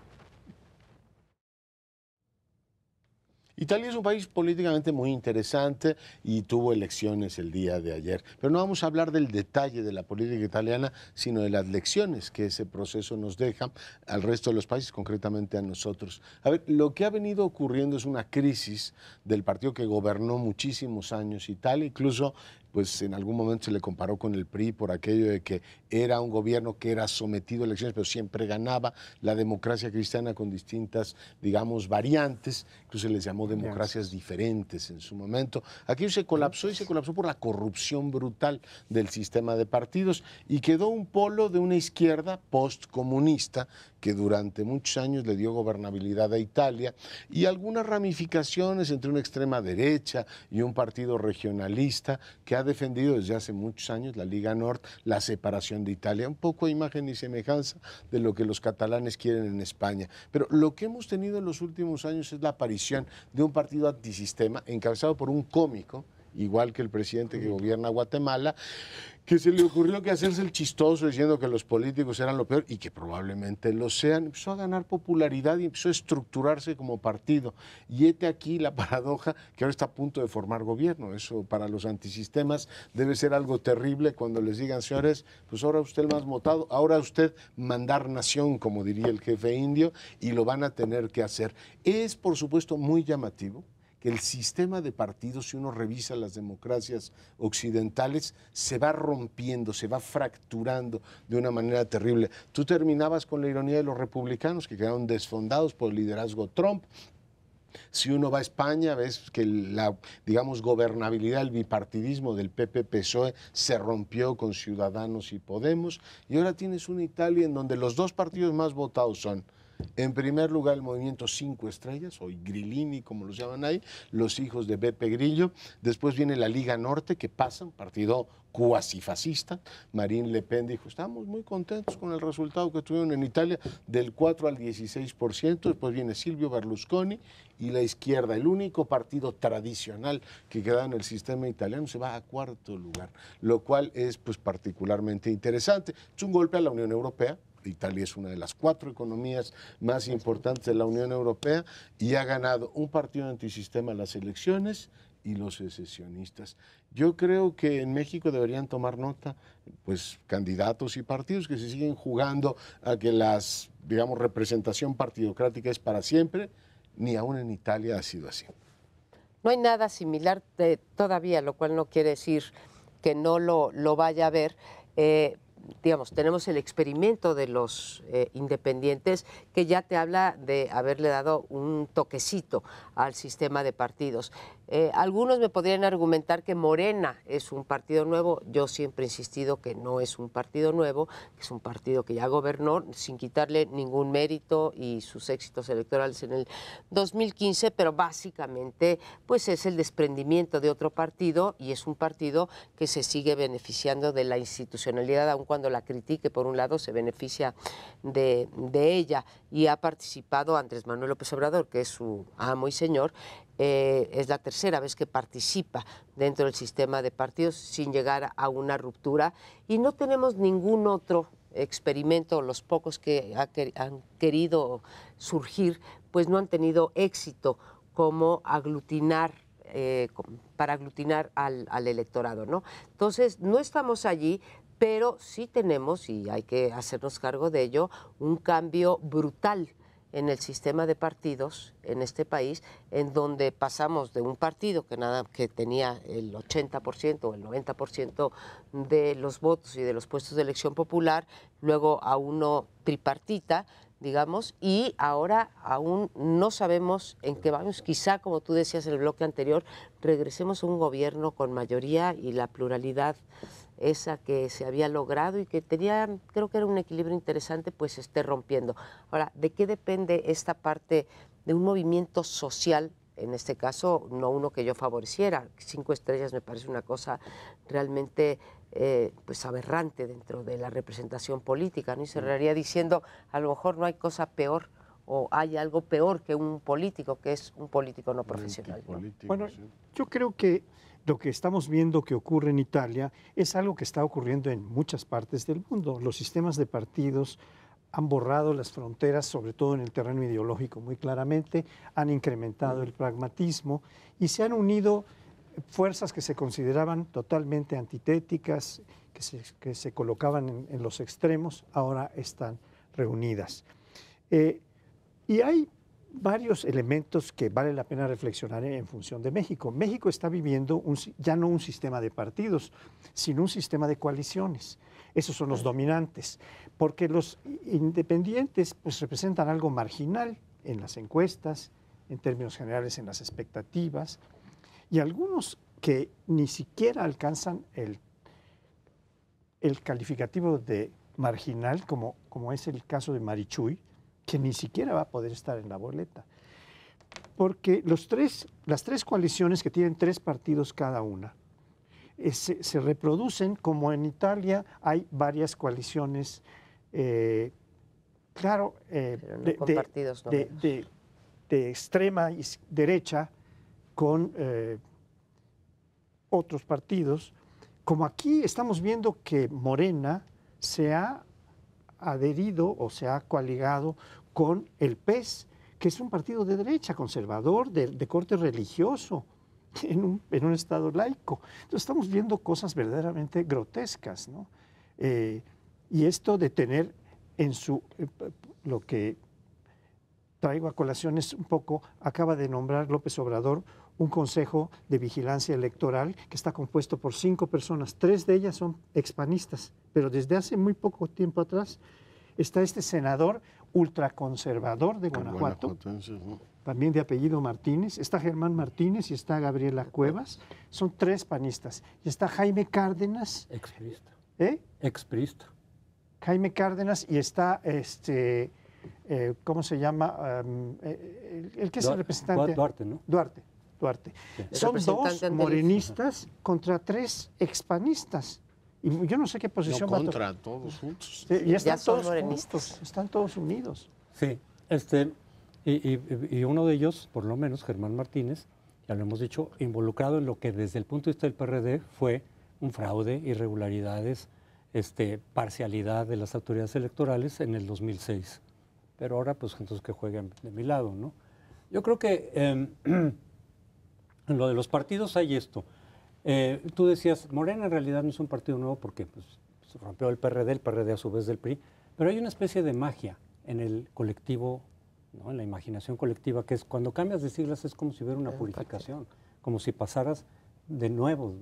Italia es un país políticamente muy interesante y tuvo elecciones el día de ayer. Pero no vamos a hablar del detalle de la política italiana, sino de las lecciones que ese proceso nos deja al resto de los países, concretamente a nosotros. A ver, lo que ha venido ocurriendo es una crisis del partido que gobernó muchísimos años Italia, incluso pues en algún momento se le comparó con el PRI por aquello de que era un gobierno que era sometido a elecciones, pero siempre ganaba la democracia cristiana con distintas, digamos, variantes, incluso se les llamó democracias diferentes en su momento. Aquí se colapsó y se colapsó por la corrupción brutal del sistema de partidos y quedó un polo de una izquierda postcomunista que durante muchos años le dio gobernabilidad a Italia y algunas ramificaciones entre una extrema derecha y un partido regionalista que ha defendido desde hace muchos años, la Liga Nord, la separación de Italia, un poco a imagen y semejanza de lo que los catalanes quieren en España. Pero lo que hemos tenido en los últimos años es la aparición de un partido antisistema encabezado por un cómico, igual que el presidente que gobierna Guatemala, que se le ocurrió que hacerse el chistoso diciendo que los políticos eran lo peor y que probablemente lo sean. Empezó a ganar popularidad y empezó a estructurarse como partido. Y hete aquí la paradoja que ahora está a punto de formar gobierno. Eso para los antisistemas debe ser algo terrible cuando les digan, señores, pues ahora usted el más votado, ahora usted mandar nación, como diría el jefe indio, y lo van a tener que hacer. Es, por supuesto, muy llamativo que el sistema de partidos, si uno revisa las democracias occidentales, se va rompiendo, se va fracturando de una manera terrible. Tú terminabas con la ironía de los republicanos, que quedaron desfondados por el liderazgo Trump. Si uno va a España, ves que la, digamos, gobernabilidad, el bipartidismo del PP-PSOE se rompió con Ciudadanos y Podemos, y ahora tienes una Italia en donde los dos partidos más votados son, en primer lugar, el movimiento 5 Estrellas, o Grillini, como los llaman ahí, los hijos de Beppe Grillo. Después viene la Liga Norte, que pasa, un partido cuasi fascista. Marine Le Pen dijo, estamos muy contentos con el resultado que tuvieron en Italia, del 4 al 16%. Después viene Silvio Berlusconi y la izquierda, el único partido tradicional que queda en el sistema italiano, se va a cuarto lugar, lo cual es pues particularmente interesante. Es un golpe a la Unión Europea. Italia es una de las 4 economías más importantes de la Unión Europea y ha ganado un partido antisistema las elecciones y los secesionistas. Yo creo que en México deberían tomar nota, pues, candidatos y partidos que se siguen jugando a que las, digamos, representación partidocrática es para siempre, ni aún en Italia ha sido así. No hay nada similar todavía, lo cual no quiere decir que no lo vaya a ver. Digamos, tenemos el experimento de los independientes que ya te habla de haberle dado un toquecito al sistema de partidos. Algunos me podrían argumentar que Morena es un partido nuevo. Yo siempre he insistido que no es un partido nuevo, que es un partido que ya gobernó sin quitarle ningún mérito y sus éxitos electorales en el 2015, pero básicamente pues es el desprendimiento de otro partido y es un partido que se sigue beneficiando de la institucionalidad, aun cuando la critique, por un lado, se beneficia de ella y ha participado Andrés Manuel López Obrador, que es su amo y señor. Es la tercera vez que participa dentro del sistema de partidos sin llegar a una ruptura y no tenemos ningún otro experimento, los pocos que han querido surgir, pues no han tenido éxito como aglutinar, para aglutinar al electorado, ¿no? Entonces, no estamos allí, pero sí tenemos, y hay que hacernos cargo de ello, un cambio brutal en el sistema de partidos en este país, en donde pasamos de un partido que tenía el 80% o el 90% de los votos y de los puestos de elección popular, luego a uno tripartita, digamos, y ahora aún no sabemos en qué vamos. Quizá, como tú decías en el bloque anterior, regresemos a un gobierno con mayoría y la pluralidad esa que se había logrado y que tenía, creo que era un equilibrio interesante, pues se esté rompiendo. Ahora, ¿de qué depende esta parte de un movimiento social en este caso, no uno que yo favoreciera. 5 estrellas me parece una cosa realmente pues aberrante dentro de la representación política, ¿no? Y cerraría diciendo, a lo mejor no hay cosa peor o hay algo peor que un político, que es un político no profesional, ¿no? Bueno, yo creo que lo que estamos viendo que ocurre en Italia es algo que está ocurriendo en muchas partes del mundo. Los sistemas de partidos han borrado las fronteras, sobre todo en el terreno ideológico, muy claramente, han incrementado el pragmatismo y se han unido fuerzas que se consideraban totalmente antitéticas, que se colocaban en los extremos, ahora están reunidas. Y hay varios elementos que vale la pena reflexionar en función de México. México está viviendo ya no un sistema de partidos, sino un sistema de coaliciones. Esos son los dominantes, porque los independientes pues, representan algo marginal en las encuestas, en términos generales en las expectativas, y algunos que ni siquiera alcanzan el calificativo de marginal, como es el caso de Marichuy, que ni siquiera va a poder estar en la boleta. Porque las tres coaliciones que tienen 3 partidos cada una, se reproducen como en Italia hay varias coaliciones, claro, de extrema derecha con otros partidos. Como aquí estamos viendo que Morena se ha adherido o se ha coaligado con el PES, que es un partido de derecha, conservador, de corte religioso, en un Estado laico. Entonces estamos viendo cosas verdaderamente grotescas, ¿no? Y esto de tener lo que traigo a colación es un poco, acaba de nombrar López Obrador un consejo de vigilancia electoral que está compuesto por 5 personas, 3 de ellas son expanistas, pero desde hace muy poco tiempo atrás está este senador ultraconservador de Guanajuato, también de apellido Martínez, está Germán Martínez y está Gabriela Cuevas, son 3 panistas, y está Jaime Cárdenas. Expriista. Expriista. Jaime Cárdenas y está ¿cómo se llama? El que es el representante. Duarte, ¿no? Duarte. Sí. Son 2 morenistas contra 3 expanistas. Y yo no sé qué posición va a tomar. Contra todos juntos. Y están todos morenistas. Están todos unidos. Sí, y uno de ellos, por lo menos, Germán Martínez, ya lo hemos dicho, involucrado en lo que desde el punto de vista del PRD fue un fraude, irregularidades, parcialidad de las autoridades electorales en el 2006. Pero ahora, pues, entonces que jueguen de mi lado, ¿no? Yo creo que en lo de los partidos hay esto. Tú decías, Morena en realidad no es un partido nuevo porque pues, se rompió el PRD a su vez del PRI, pero hay una especie de magia en el colectivo, ¿no? En la imaginación colectiva, que es cuando cambias de siglas es como si hubiera una purificación, como si pasaras de nuevo,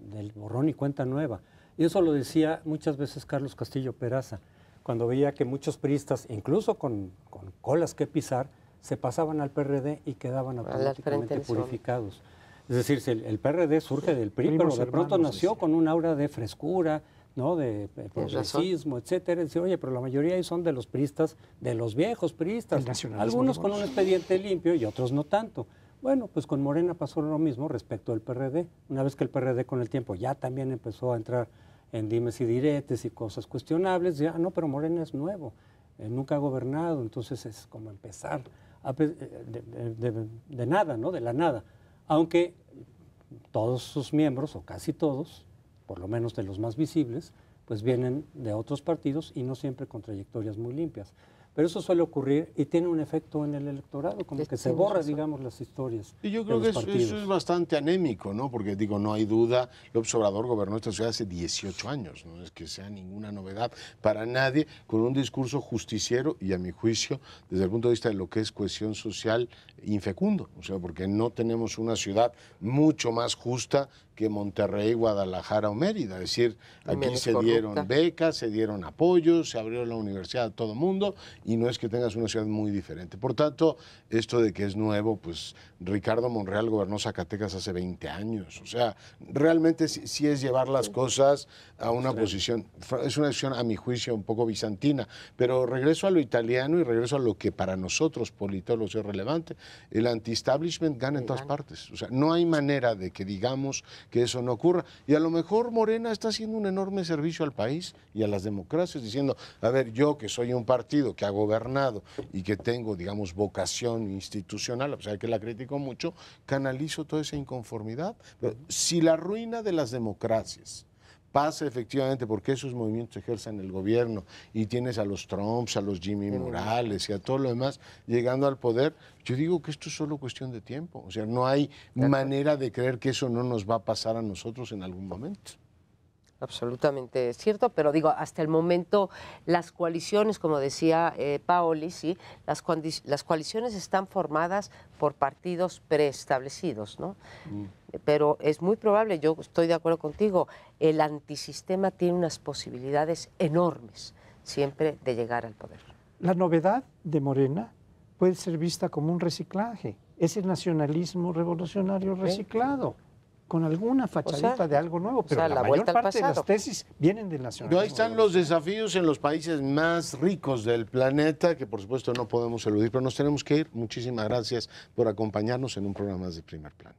del borrón y cuenta nueva. Y eso lo decía muchas veces Carlos Castillo Peraza, cuando veía que muchos priistas, incluso con colas que pisar, se pasaban al PRD y quedaban automáticamente purificados. Es decir, el PRD surge del PRI, pero de pronto nació con un aura de frescura, ¿no? De progresismo, etcétera. Dice, oye, pero la mayoría ahí son de los priistas, de los viejos priistas. Algunos con un expediente limpio y otros no tanto. Bueno, pues con Morena pasó lo mismo respecto al PRD. Una vez que el PRD con el tiempo ya también empezó a entrar en dimes y diretes y cosas cuestionables, ya, no, pero Morena es nuevo, nunca ha gobernado, entonces es como empezar de nada, ¿no? De la nada. Aunque todos sus miembros, o casi todos, por lo menos de los más visibles, pues vienen de otros partidos y no siempre con trayectorias muy limpias. Pero eso suele ocurrir y tiene un efecto en el electorado, como que se borra, digamos, las historias. Y yo creo que eso es bastante anémico, ¿no? Porque, digo, no hay duda, López Obrador gobernó esta ciudad hace 18 años, no es que sea ninguna novedad para nadie, con un discurso justiciero y, a mi juicio, desde el punto de vista de lo que es cohesión social, infecundo. O sea, porque no tenemos una ciudad mucho más justa que Monterrey, Guadalajara o Mérida. Es decir, aquí menos se corrupta. dieron becas, se dieron apoyos, se abrió la universidad a todo mundo y no es que tengas una ciudad muy diferente. Por tanto, esto de que es nuevo, pues Ricardo Monreal gobernó Zacatecas hace 20 años. O sea, realmente sí es llevar las cosas a una posición, es una decisión a mi juicio un poco bizantina, pero regreso a lo italiano y regreso a lo que para nosotros politólogos es relevante. El anti-establishment gana en todas partes. O sea, no hay manera de que digamos que eso no ocurra. Y a lo mejor Morena está haciendo un enorme servicio al país y a las democracias, diciendo, a ver, yo que soy un partido que ha gobernado y que tengo, digamos, vocación institucional, a pesar de que la critico mucho, canalizo toda esa inconformidad. Pero si la ruina de las democracias pasa efectivamente porque esos movimientos ejerzan el gobierno y tienes a los Trumps, a los Jimmy Morales y a todo lo demás llegando al poder, yo digo que esto es solo cuestión de tiempo. O sea, no hay manera de creer que eso no nos va a pasar a nosotros en algún momento. Absolutamente cierto, pero digo, hasta el momento las coaliciones, como decía Paoli, ¿sí? Las coaliciones están formadas por partidos preestablecidos, ¿no? Pero es muy probable, yo estoy de acuerdo contigo, el antisistema tiene unas posibilidades enormes siempre de llegar al poder. La novedad de Morena puede ser vista como un reciclaje, es el nacionalismo revolucionario reciclado. Con alguna fachadita de algo nuevo, pero la mayor parte de las tesis vienen del nacionalismo. Ahí están los desafíos en los países más ricos del planeta, que por supuesto no podemos eludir, pero nos tenemos que ir. Muchísimas gracias por acompañarnos en un programa más de Primer Plano.